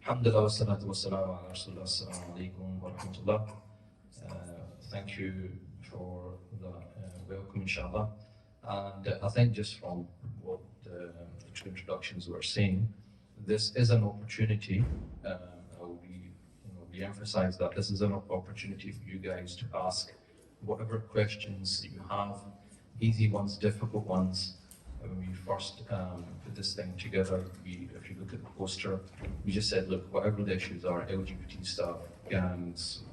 Alhamdulillah, wassalatu wassalamu ala rasulullah, assalamu alaikum wa rahmatullah. Thank you for the welcome, inshallah. And I think just from what the two introductions were saying, this is an opportunity. I will re-emphasize that this is an opportunity for you guys to ask whatever questions you have, easy ones, difficult ones. When we first put this thing together, if you look at the poster, we just said, look, whatever the issues are, LGBT stuff, gangs,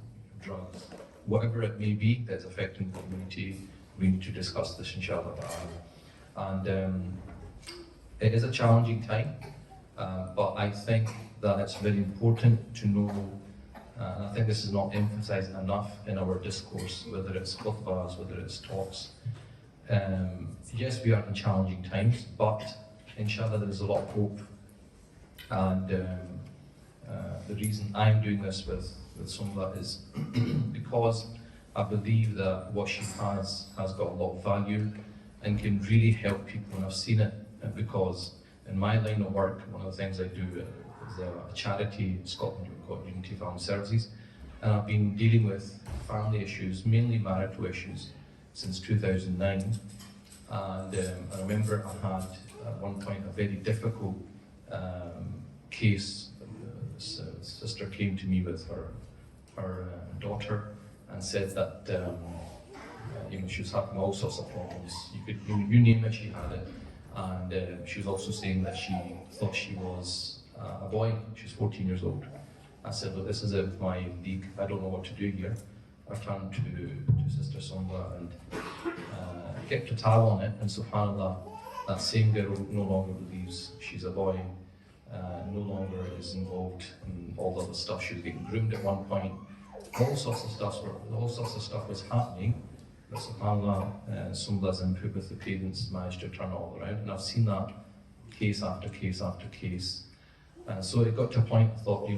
drugs, whatever it may be that's affecting the community, we need to discuss this, inshallah. And it is a challenging time, but I think that it's very important to know, and I think this is not emphasized enough in our discourse, whether it's khutbahs, whether it's talks. Yes, we are in challenging times, but inshallah there is a lot of hope. And the reason I'm doing this with Sumla is because I believe that what she has got a lot of value and can really help people, and I've seen it because in my line of work, one of the things I do is a charity in Scotland called Unity Family Services, and I've been dealing with family issues, mainly marital issues, since 2009, and I remember I had at one point a very difficult case. This sister came to me with her daughter and said that she was having all sorts of problems. You name it, she had it, and she was also saying that she thought she was a boy. She was 14 years old. I said, look, this is out of my league. I don't know what to do here. I turned to Sister Sumla and kept a tab on it, and subhanAllah, that same girl no longer believes she's a boy, no longer is involved in all the other stuff. She was getting groomed at one point. All sorts of stuff was happening, but subhanAllah, Sumla's input with the parents managed to turn it all around, and I've seen that case after case after case. And so it got to a point I thought,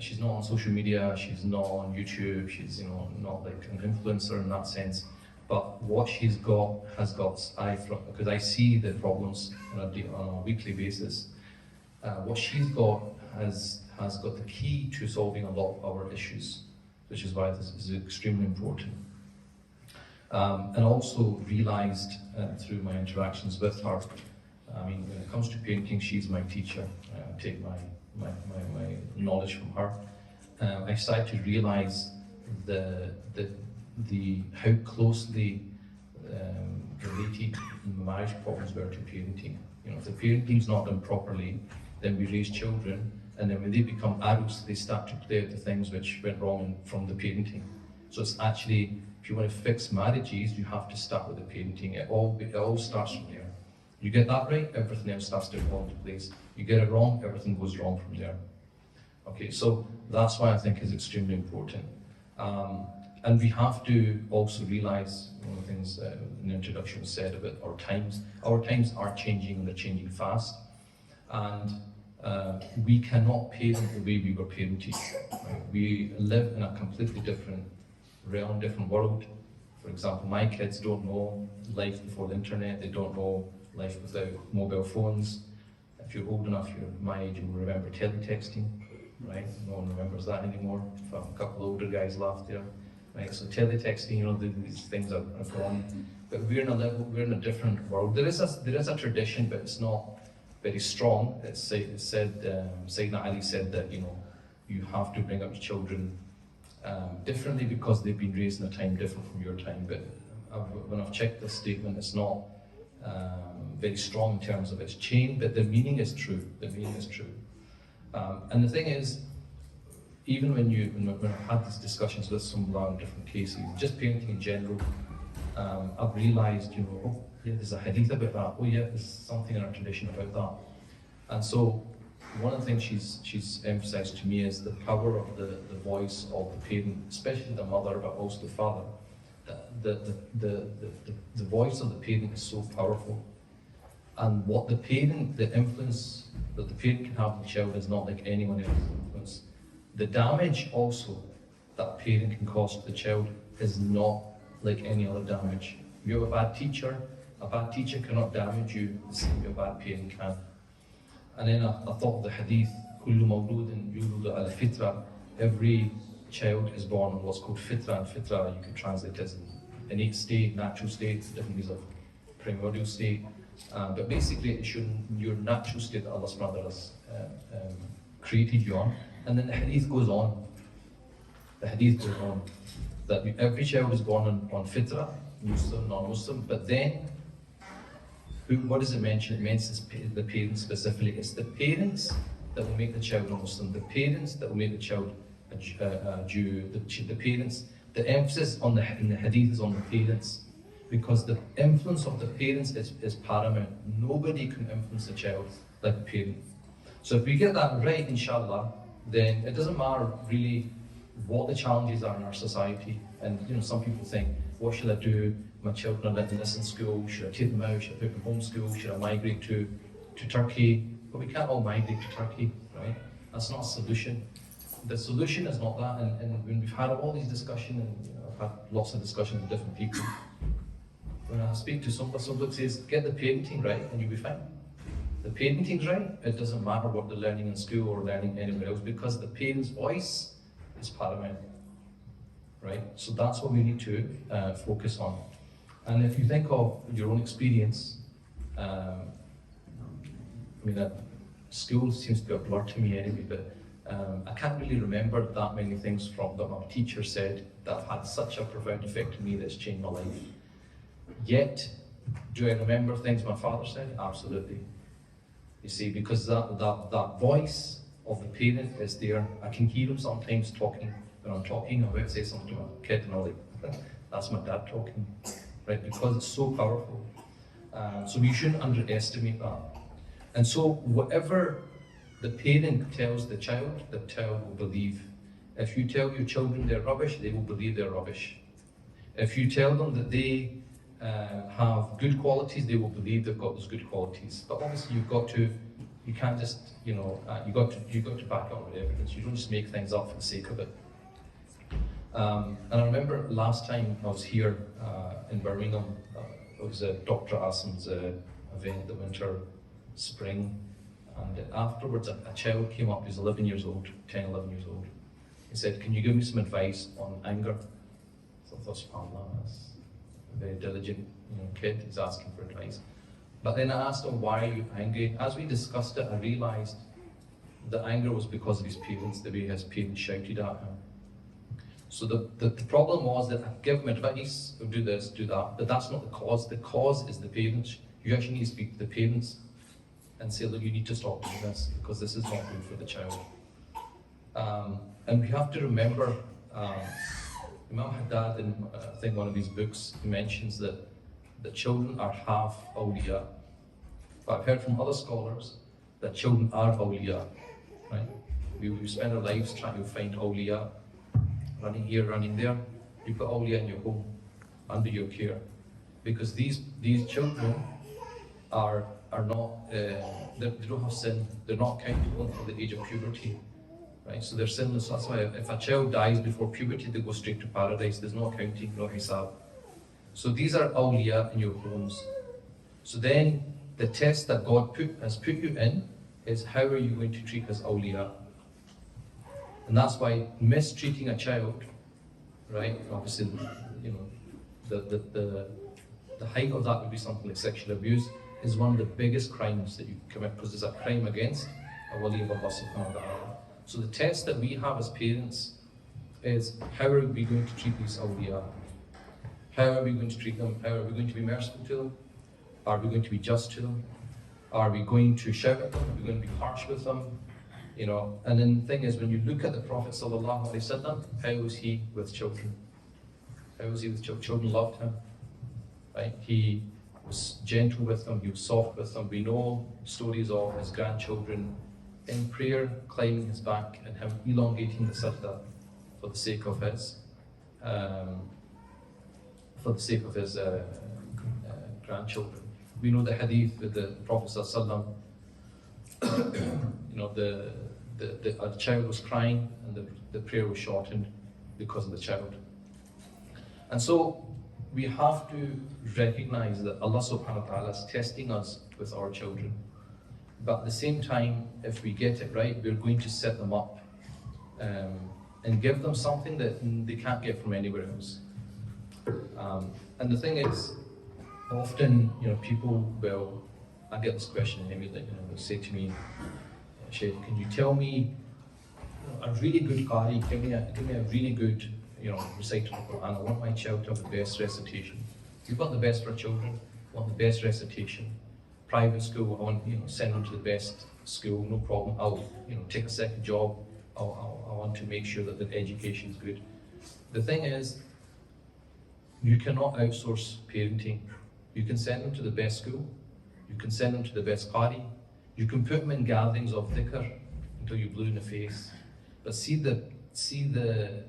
she's not on social media, she's not on YouTube, she's not like an influencer in that sense. But what she's got has got because I see the problems on a weekly basis. What she's got has got the key to solving a lot of our issues, which is why this is extremely important. And also realised through my interactions with her, when it comes to painting, she's my teacher. I take my knowledge from her. I started to realise how closely related marriage problems were to parenting. If the parenting's not done properly, then we raise children, and then when they become adults, they start to play out the things which went wrong from the parenting. So it's actually, if you want to fix marriages, you have to start with the parenting. It all starts from there. You get that right, everything else starts to fall into place. You get it wrong, everything goes wrong from there. Okay, so that's why I think it's extremely important. And we have to also realise, one of the things in the introduction was said about our times. Our times are changing, and they're changing fast. And we cannot parent the way we were parented. Right? We live in a completely different realm, different world. For example, my kids don't know life before the internet, they don't know life without mobile phones. If you're old enough, you're my age, you will remember teletexting, right? No one remembers that anymore. A couple of older guys laughed there, right? So teletexting, these things are gone. But we're in a different world. There is a tradition, but it's not very strong. It's said, Sayyidina Ali said that you have to bring up your children differently because they've been raised in a time different from your time. But when I've checked this statement, it's not very strong in terms of its chain, but the meaning is true. The meaning is true. And the thing is, even when I've had these discussions with some different cases, just parenting in general, I've realised, oh yeah, there's a hadith about that. Oh yeah, there's something in our tradition about that. And so one of the things she's emphasised to me is the power of the voice of the parent, especially the mother, but also the father. The voice of the parent is so powerful, and what the influence that the parent can have on the child is not like anyone else's influence. The damage also that parent can cause to the child is not like any other damage. If you have a bad teacher cannot damage you the same way a bad parent can. And then I thought of the hadith كل مولود يولد على الفطرة. Every child is born on what's called fitra, and fitra you can translate as innate state, natural state, different ways of primordial state. But basically it's your natural state that Allah subhanahu wa ta'ala has created you on. And then the hadith goes on. The hadith goes on that every child is born on fitra, Muslim, non-Muslim, but then what does it mention? It mentions the parents specifically. It's the parents that will make the child a Muslim, the parents that will make the child a Jew, the parents. The emphasis in the hadith is on the parents, because the influence of the parents is paramount. Nobody can influence a child like a parent. So if we get that right, inshallah, then it doesn't matter really what the challenges are in our society. And some people think, what should I do? My children are living this in school. Should I take them out? Should I put them home school? Should I migrate to Turkey? But we can't all migrate to Turkey, right? That's not a solution. The solution is not that. And when we've had all these discussions, and I've had lots of discussions with different people, when I speak to somebody says, get the parenting right and you'll be fine. The parenting's right, it doesn't matter what they're learning in school or learning anywhere else, because the parent's voice is paramount, right? So that's what we need to focus on. And if you think of your own experience, school seems to be a blur to me anyway, but I can't really remember that many things from that my teacher said that have had such a profound effect on me that's changed my life. Yet, do I remember things my father said? Absolutely. You see, because that voice of the parent is there. I can hear him sometimes talking. When I'm talking, I'm about to say something to my kid and I'm like, that's my dad talking, right? Because it's so powerful. So we shouldn't underestimate that. And so whatever the parent tells the child will believe. If you tell your children they're rubbish, they will believe they're rubbish. If you tell them that they have good qualities, they will believe they've got those good qualities. But obviously you can't just, you got to back up with evidence. You don't just make things up for the sake of it. And I remember last time I was here in Birmingham, it was Dr. Asim's event, the winter, spring, and afterwards a child came up, he was 11 years old, 10, 11 years old. He said, can you give me some advice on anger? So I thought, subhanAllah, that's a very diligent kid, he's asking for advice. But then I asked him, why are you angry? As we discussed it, I realised the anger was because of his parents, the way his parents shouted at him. So the problem was that I give him advice, do this, do that, but that's not the cause. The cause is the parents. You actually need to speak to the parents and say, look, you need to stop doing this because this is not good for the child. And we have to remember, Imam Haddad, in I think one of his books, he mentions that the children are half awliya. But I've heard from other scholars that children are awliya, right? We spend our lives trying to find awliya, running here, running there. You put awliya in your home, under your care. Because these children are not, they don't have sin, they're not accountable until the age of puberty. Right? So they're sinless. That's why if a child dies before puberty, they go straight to paradise. There's no accounting, no hisab. So these are awliya in your homes. So then the test that God has put you in is, how are you going to treat his awliya? And that's why mistreating a child, right? Obviously, the height of that would be something like sexual abuse, is one of the biggest crimes that you can commit, because there's a crime against a wali of Allah subhanahu wa ta'ala. So the test that we have as parents is, how are we going to treat these awliya? How are we going to treat them? How are we going to be merciful to them? Are we going to be just to them? Are we going to shout at them? Are we going to be harsh with them? And then the thing is, when you look at the Prophet sallallahu alaihi wasallam, how was he with children? How was he with children? Children loved him, right? He was gentle with them, he was soft with them. We know stories of his grandchildren in prayer, climbing his back and him elongating the sajda for the sake of his grandchildren. We know the hadith with the Prophet sallallahu the child was crying and the prayer was shortened because of the child. And so we have to recognize that Allah subhanahu wa ta'ala is testing us with our children. But at the same time, if we get it right, we're going to set them up and give them something that they can't get from anywhere else. And the thing is, often, people will, I get this question immediately, they'll say to me, Shaykh, can you tell me a really good qari, give me a really good, reciter of the Quran. I want my child to have the best recitation. You want the best for children, I want the best recitation. Private school, I want, send them to the best school, no problem. I'll, take a second job. I want to make sure that the education is good. The thing is, you cannot outsource parenting. You can send them to the best school. You can send them to the best qari. You can put them in gatherings of dhikr until you're blue in the face. But see the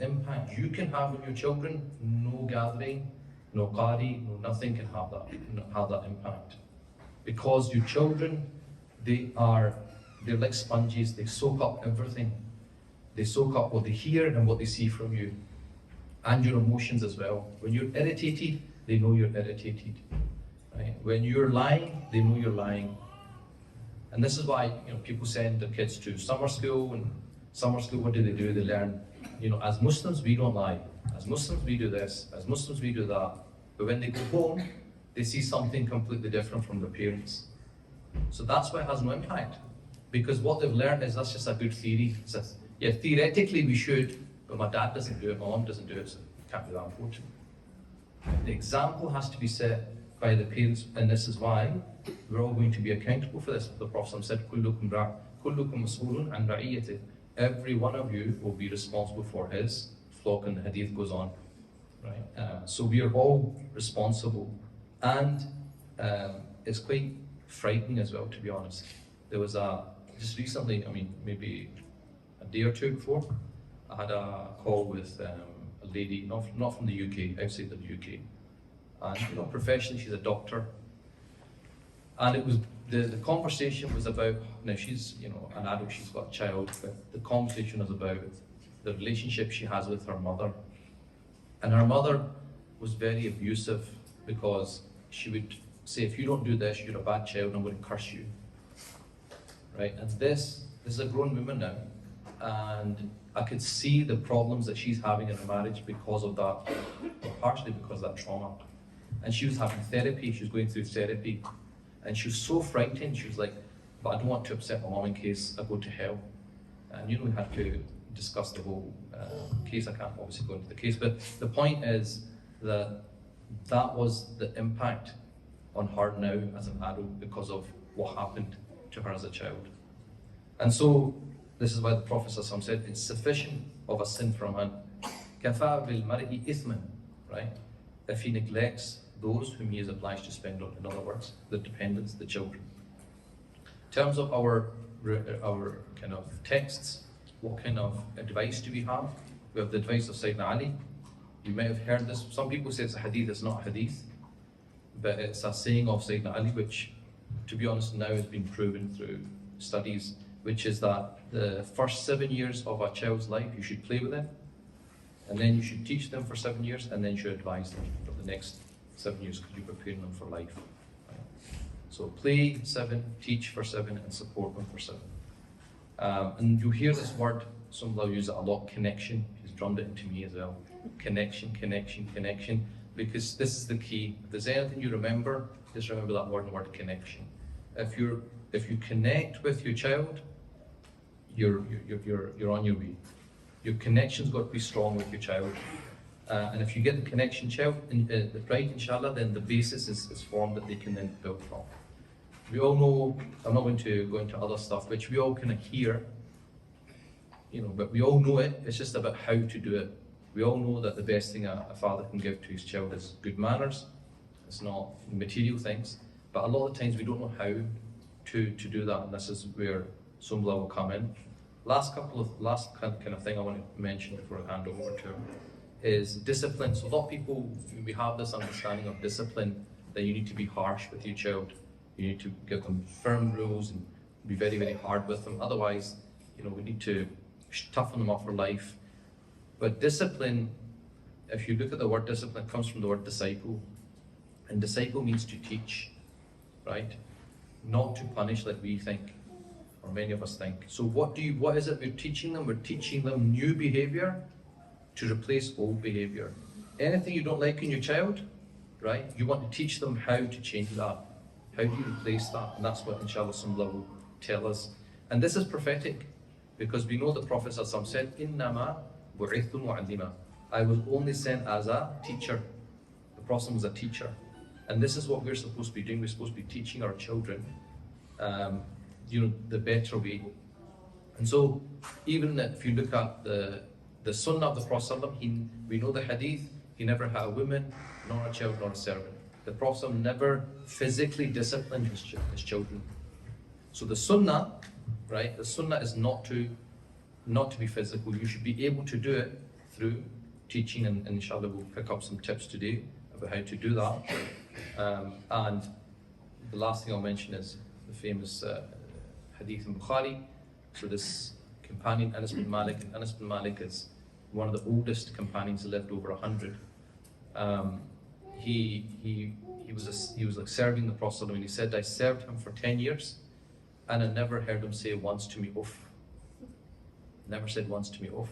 impact you can have on your children. No gathering, no qari, no nothing can have that impact. Because your children, they're like sponges. They soak up everything. They soak up what they hear and what they see from you, and your emotions as well. When you're irritated, they know you're irritated. Right? When you're lying, they know you're lying. And this is why people send their kids to summer school, and summer school, what do? They learn, as Muslims we don't lie. As Muslims we do this. As Muslims we do that. But when they go home, they see something completely different from their parents. So that's why it has no impact. Because what they've learned is that's just a good theory. It says, yeah, theoretically we should, but my dad doesn't do it, my mom doesn't do it, so it can't be that important. The example has to be set by the parents, and this is why we're all going to be accountable for this. The Prophet said, "Kullukum mas'ulun an ra'iyatih." Every one of you will be responsible for his flock, and the hadith goes on. Right? So we are all responsible, and it's quite frightening as well, to be honest. There was just recently, maybe a day or two before, I had a call with a lady, not from the UK, outside of the UK. And professionally she's a doctor. And it was the conversation was about, now she's an adult, she's got a child, but the conversation was about the relationship she has with her mother. And her mother was very abusive, because she would say, if you don't do this, you're a bad child, I'm going to curse you. Right? And this is a grown woman now, and I could see the problems that she's having in her marriage because of that, or partially because of that trauma. And she was having therapy, she was going through therapy, and she was so frightened. She was like, but I don't want to upset my mom in case I go to hell. And we had to discuss the whole case. I can't obviously go into the case, but the point is that was the impact on her now as an adult because of what happened to her as a child. And so this is why the Prophet said, it's sufficient of a sin for a man. Kafa bil mar'i ithman, right? If he neglects those whom he is obliged to spend on, in other words, the dependents, the children. In terms of our kind of texts, what kind of advice do we have? We have the advice of Sayyidina Ali. You may have heard this. Some people say it's a hadith, it's not a hadith, but it's a saying of Sayyidina Ali, which, to be honest, now has been proven through studies, which is that the first 7 years of a child's life, you should play with them, and then you should teach them for 7 years, and then you should advise them for the next 7 years, because you're preparing them for life. Right? So play 7, teach for 7, and support them for 7. And you hear this word, some will use it a lot, connection. He's drummed it into me as well. Connection, connection, connection, because this is the key. If there's anything you remember, just remember that word connection. If you connect with your child, you're on your way. Your connection's got to be strong with your child. And if you get the connection right, inshallah, then the basis is formed that they can then build from. We all know, I'm not going to go into other stuff, which we all kind of hear, but we all know it. It's just about how to do it. We all know that the best thing a father can give to his child is good manners. It's not material things. But a lot of times we don't know how to do that, and this is where Sumla will come in. Last kind of thing I want to mention before I hand over to him is discipline. So a lot of people, we have this understanding of discipline, that you need to be harsh with your child. You need to give them firm rules and be very, very hard with them. Otherwise, we need to toughen them up for life. But discipline, if you look at the word discipline, it comes from the word disciple. And disciple means to teach, right? not to punish like we think, or many of us think. So what is it we're teaching them? We're teaching them new behavior to replace old behavior. Anything you don't like in your child, right? You want to teach them how to change that. How do you replace that? And that's what inshallah Sumbla will tell us. And this is prophetic, because we know the Prophet said, Innama bu'ithtu mu'allima. I was only sent as a teacher. The Prophet was a teacher. And this is what we're supposed to be doing. We're supposed to be teaching our children the better way. And so even if you look at the sunnah of the Prophet, we know the hadith, he never had a woman, nor a child, nor a servant. The Prophet never physically disciplined his children. So the sunnah, right? The sunnah is not to be physical. You should be able to do it through teaching, and inshallah we'll pick up some tips today about how to do that. And the last thing I'll mention is the famous hadith in Bukhari. So this companion Anas bin Malik, and Anas bin Malik is one of the oldest companions. He lived over 100. He was like serving the Prophet, and he said, I served him for 10 years and I never heard him say once to me, uff. Never said once to me, uff.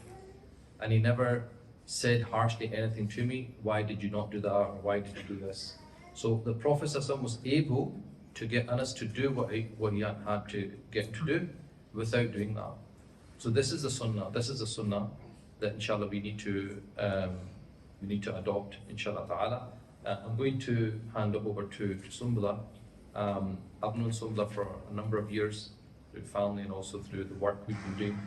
And he never said harshly anything to me, why did you not do that, or why did you do this? So the Prophet was able to get Anas to do what he had to get him to do without doing that. So this is the sunnah that inshallah we need to adopt, inshallah ta'ala. I'm going to hand it over to Sumbla. I've known Sumbla for a number of years, through family and also through the work we've been doing.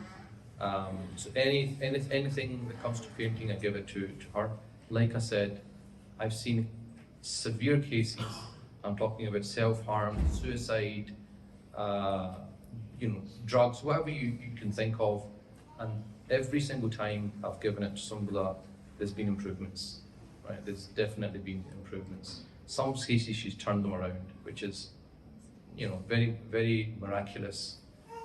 So anything that comes to parenting, I give it to her. Like I said, I've seen severe cases. I'm talking about self-harm, suicide, drugs, whatever you can think of. And every single time I've given it to Sumbla, there's been improvements. Right? There's definitely been improvements. Some cases she's turned them around, which is, very, very miraculous.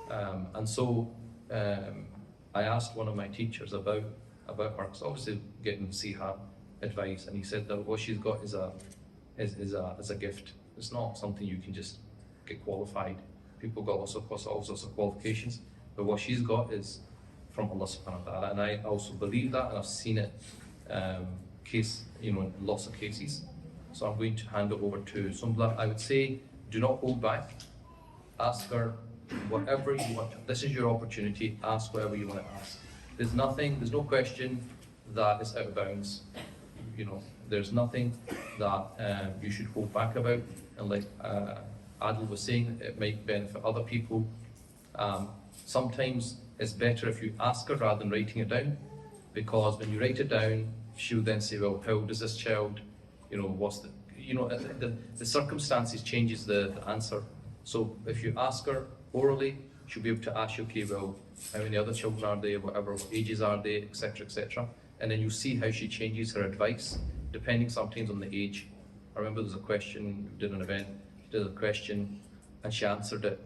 And so I asked one of my teachers about her, because obviously getting Siha advice, and he said that what she's got is a gift. It's not something you can just get qualified. People got all sorts of qualifications, but what she's got is from Allah subhanahu wa ta'ala, and I also believe that, and I've seen it in lots of cases. So I'm going to hand it over to Sumbla. I would say, do not hold back. Ask her whatever you want. This is your opportunity. Ask whatever you want to ask. There's no question that is out of bounds. There's nothing that you should hold back about. And like Adil was saying, it might benefit other people. Sometimes it's better if you ask her rather than writing it down, because when you write it down, she'll then say, well, how old is this child? What's the circumstances changes the answer. So if you ask her orally, she'll be able to ask you, okay, well, how many other children are there, whatever, what ages are they, etc., etc. And then you'll see how she changes her advice, depending sometimes on the age. I remember there's a question, we did an event, she did a question, and she answered it.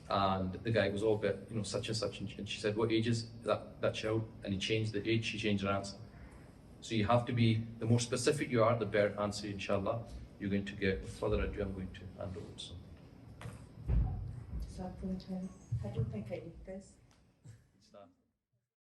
And the guy goes, oh, but, such and such, and she said, what age is that child? And he changed the age, she changed her answer. So you have to be, the more specific you are, the better answer, inshallah, you're going to get. With further ado, I'm going to hand over to I don't think I need this.